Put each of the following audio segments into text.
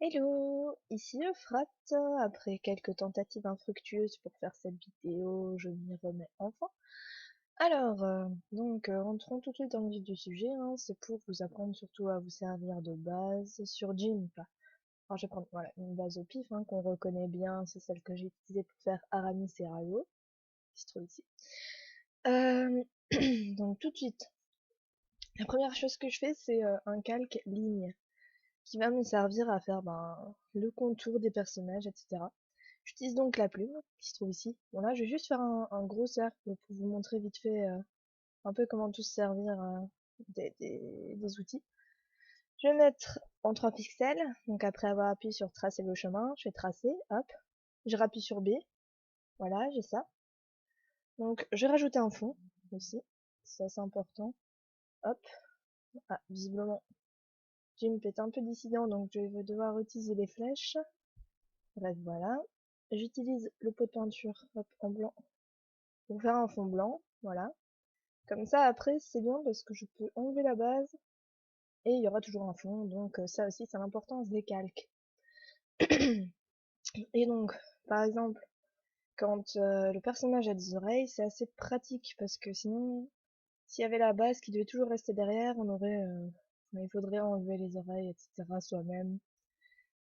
Hello, ici Euphrate. Après quelques tentatives infructueuses pour faire cette vidéo, je m'y remets enfin. Alors, rentrons tout de suite dans le vif du sujet, hein. C'est pour vous apprendre surtout à vous servir de base sur Jimp. Alors je vais prendre voilà, une base au pif, hein, qu'on reconnaît bien, c'est celle que j'ai utilisée pour faire Aramis et Rayo, qui se trouve ici. Euh, donc tout de suite, la première chose que je fais, c'est un calque ligne, qui va me servir à faire le contour des personnages, etc. J'utilise donc la plume qui se trouve ici. Bon là, je vais juste faire un gros cercle pour vous montrer vite fait un peu comment tous servir des outils. Je vais mettre en 3 pixels, donc après avoir appuyé sur tracer le chemin, je vais tracer, hop. Je rappuie sur B, voilà, j'ai ça. Donc je vais rajouter un fond aussi, ça c'est important. Hop, ah, visiblement Jimp est un peu dissident, donc je vais devoir utiliser les flèches. Bref, voilà. J'utilise le pot de peinture hop, en blanc pour faire un fond blanc, voilà. Comme ça, après, c'est bien parce que je peux enlever la base et il y aura toujours un fond, donc ça aussi, c'est l'importance des calques. Et donc, par exemple, quand le personnage a des oreilles, c'est assez pratique parce que sinon, s'il y avait la base qui devait toujours rester derrière, il faudrait enlever les oreilles, etc. soi-même.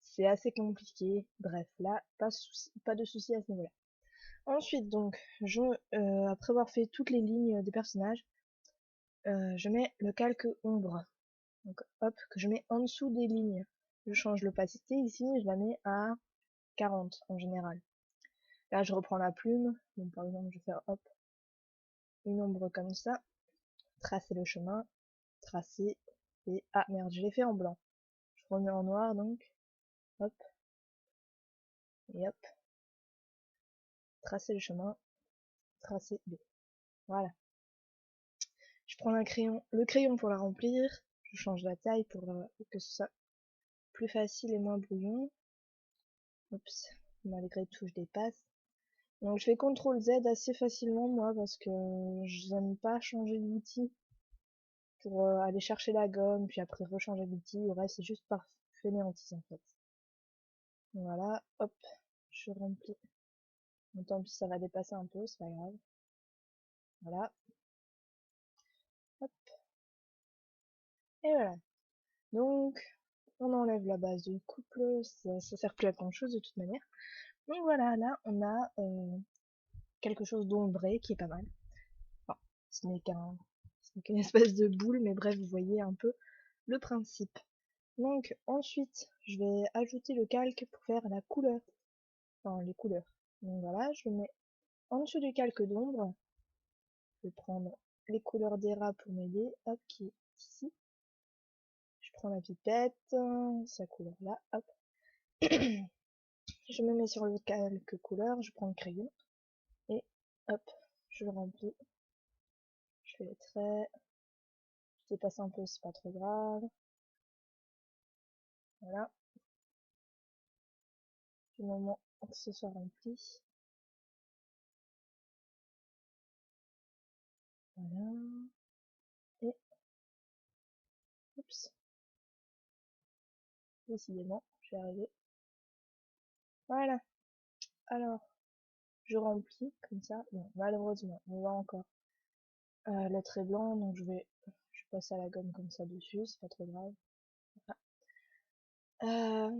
C'est assez compliqué. Bref, là, pas de souci à ce niveau-là. Ensuite, donc, après avoir fait toutes les lignes des personnages, je mets le calque ombre. Donc, hop, que je mets en dessous des lignes. Je change l'opacité ici, je la mets à 40 en général. Là, je reprends la plume. Donc, par exemple, je vais faire hop, une ombre comme ça, tracer le chemin, tracer, et ah merde, je l'ai fait en blanc. Je remets en noir donc, hop, et hop, tracer le chemin, tracer B. Voilà. Je prends le crayon pour la remplir, je change la taille pour que ce soit plus facile et moins brouillon. Oups, malgré tout je dépasse. Donc je fais CTRL Z assez facilement moi parce que j'aime pas changer d'outil pour aller chercher la gomme puis après rechanger d'outil. Ouais, c'est juste par fainéantise en fait. Voilà, hop, je remplis. Bon, tant pis, ça va dépasser un peu, c'est pas grave. Voilà, hop, et voilà. Donc, on enlève la base du couple, ça sert plus à grand chose de toute manière. Donc voilà, là on a quelque chose d'ombré qui est pas mal. Enfin, ce n'est qu'une espèce de boule, mais bref, vous voyez un peu le principe. Donc ensuite, je vais ajouter le calque pour faire la couleur, enfin les couleurs. Donc voilà, je le mets en dessous du calque d'ombre. Je vais prendre les couleurs des rats pour m'aider, hop, qui est ici. Je prends la pipette, sa couleur là, hop. Je me mets sur le calque couleur, je prends le crayon, et hop, je le remplis. Je fais les traits, je dépasse un peu, c'est pas trop grave. Voilà, du moment que ce soit rempli. Voilà, et oups, décidément, je vais arriver. Voilà, alors, je remplis comme ça. Bon, malheureusement, on voit encore le trait blanc, donc je passe à la gomme comme ça dessus, c'est pas trop grave. Voilà.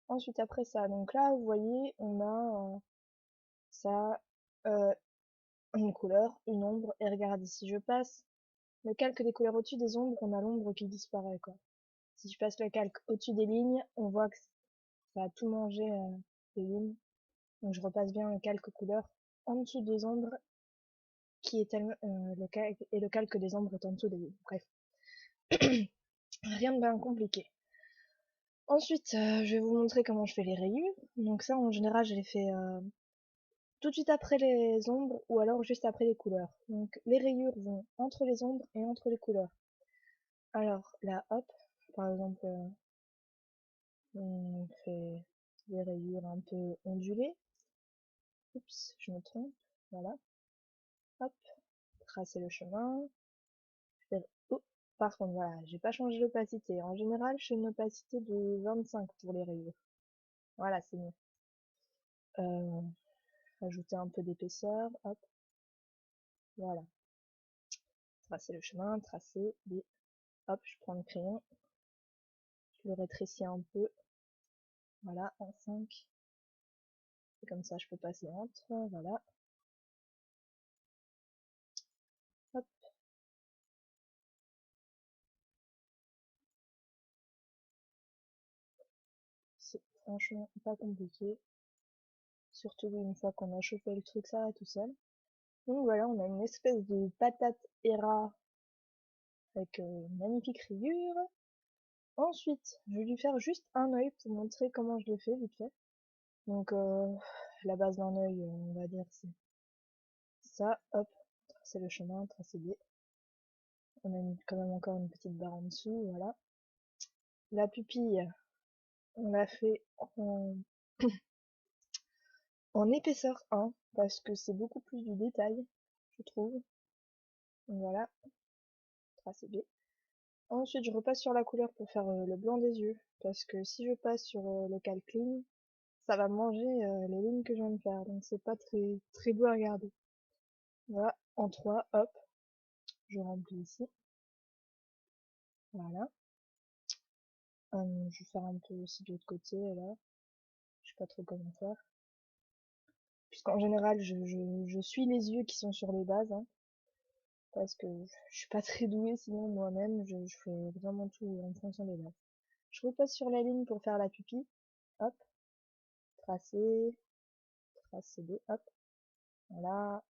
Ensuite, après ça, donc là, vous voyez, on a ça, euh, une couleur, une ombre, et regardez, si je passe le calque des couleurs au-dessus des ombres, on a l'ombre qui disparaît, quoi. Si je passe le calque au-dessus des lignes, on voit que ça a tout mangé les lignes. Donc je repasse bien le calque couleur en dessous des ombres, qui est le calque des ombres est en dessous des lignes. Bref, rien de bien compliqué. Ensuite, je vais vous montrer comment je fais les rayures. Donc ça, en général, je les fais tout de suite après les ombres ou alors juste après les couleurs. Donc les rayures vont entre les ombres et entre les couleurs. Alors là, hop, par exemple, on fait des rayures un peu ondulées. Oups, je me trompe. Voilà. Hop, tracer le chemin. Oh. Par contre, voilà, j'ai pas changé l'opacité. En général, je fais une opacité de 25 pour les rayures. Voilà, c'est mieux. Euh, Ajouter un peu d'épaisseur, hop, voilà. Tracer le chemin, tracer, hop, je prends le crayon, je le rétrécis un peu, voilà, en 5. Et comme ça, je peux passer entre, voilà, hop. C'est franchement pas compliqué. Surtout une fois qu'on a chauffé le truc, ça va tout seul. Donc voilà, on a une espèce de patate Hera avec une magnifique rayure. Ensuite, je vais lui faire juste un œil pour montrer comment je le fais vite fait. Donc la base d'un œil, on va dire c'est ça, hop, tracer le chemin, tracer B. On a quand même encore une petite barre en dessous, voilà. La pupille, on l'a fait en épaisseur 1, parce que c'est beaucoup plus du détail, je trouve. Donc voilà, tracer B. Ensuite, je repasse sur la couleur pour faire le blanc des yeux, parce que si je passe sur le cal clean, ça va manger les lignes que je viens de faire, donc c'est pas très beau à regarder. Voilà, en 3, hop, je remplis ici. Voilà. Je vais faire un peu aussi de l'autre côté, là. Je sais pas trop comment faire. Puisqu'en général, je suis les yeux qui sont sur les bases, hein, parce que je suis pas très douée sinon moi-même, je fais vraiment tout en fonction des bases. Je repasse sur la ligne pour faire la pupille. Hop, tracer, tracer deux, hop. Voilà,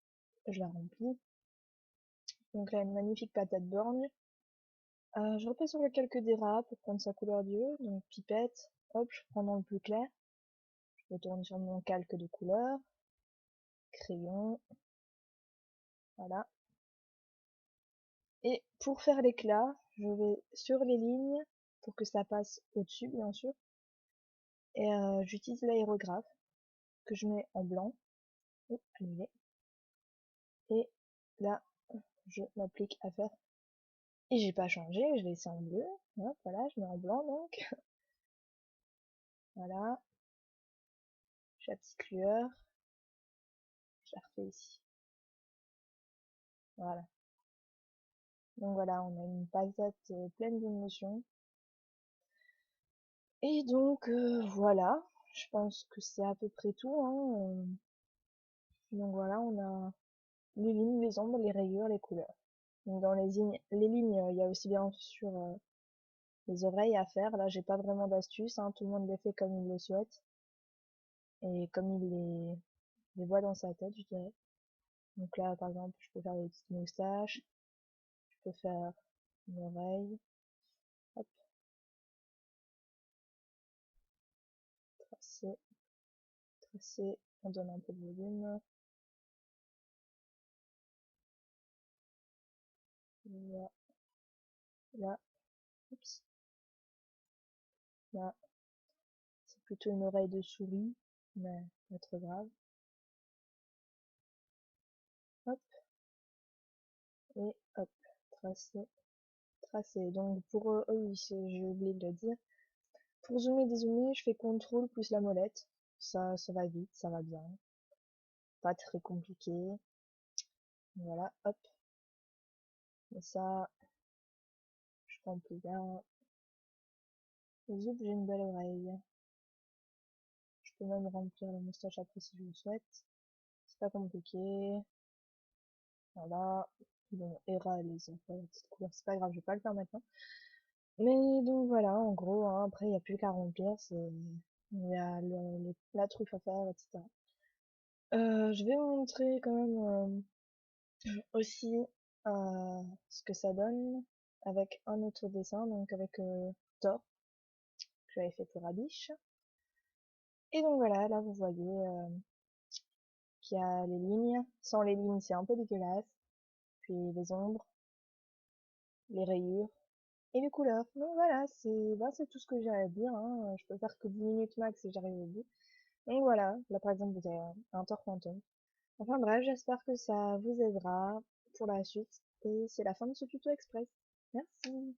je la remplis. Donc là, une magnifique patate borgne. Je repasse sur le calque d'Hera pour prendre sa couleur d'yeux. Donc pipette, hop, je prends dans le plus clair. Je retourne sur mon calque de couleur. Crayon, voilà. Et pour faire l'éclat, je vais sur les lignes pour que ça passe au-dessus, bien sûr. Et j'utilise l'aérographe que je mets en blanc. Oh, annulé. Et là, je m'applique à faire. Et j'ai pas changé, je l'ai laissé en bleu. Hop, voilà, je mets en blanc donc. Voilà. J'ai la petite lueur. Je la refais ici. Voilà. Donc voilà, on a une patate pleine d'émotions. Et donc voilà, je pense que c'est à peu près tout, hein. Donc voilà, on a les lignes, les ombres, les rayures, les couleurs. Donc dans les lignes, il y a aussi bien sûr les oreilles à faire. Là, j'ai pas vraiment d'astuce, hein. Tout le monde les fait comme il le souhaite et comme il les voit dans sa tête, je dirais. Donc là, par exemple, je peux faire des petites moustaches, je peux faire une oreille, hop, tracer, tracer, on donne un peu de volume. Là, là, oups, là, c'est plutôt une oreille de souris, mais pas trop grave. Hop, et hop, tracer, tracer. Donc pour, oh oui, j'ai oublié de le dire. Pour zoomer, dézoomer, je fais CTRL plus la molette. Ça va vite, ça va bien. Pas très compliqué. Voilà, hop. Et ça, je remplis bien. Et zoup, j'ai une belle oreille. Je peux même remplir la moustache après si je le souhaite. C'est pas compliqué. Voilà. Bon, Hera, les enfants, la petite couleur, c'est pas grave, je vais pas le faire maintenant. Mais donc voilà, en gros, hein, après, il n'y a plus qu'à remplir. Il y a la truffe à faire, etc. Je vais vous montrer quand même aussi ce que ça donne avec un autre dessin, donc avec Thor, que j'avais fait pour Abish. Et donc voilà, là vous voyez qu'il y a les lignes. Sans les lignes, c'est un peu dégueulasse. Puis les ombres, les rayures et les couleurs. Donc voilà, c'est tout ce que j'ai à dire, hein. Je peux faire que 10 minutes max et j'arrive au bout. Donc voilà, là par exemple vous avez un Thor fantôme. Enfin bref, j'espère que ça vous aidera pour la suite. Et c'est la fin de ce tuto express. Merci.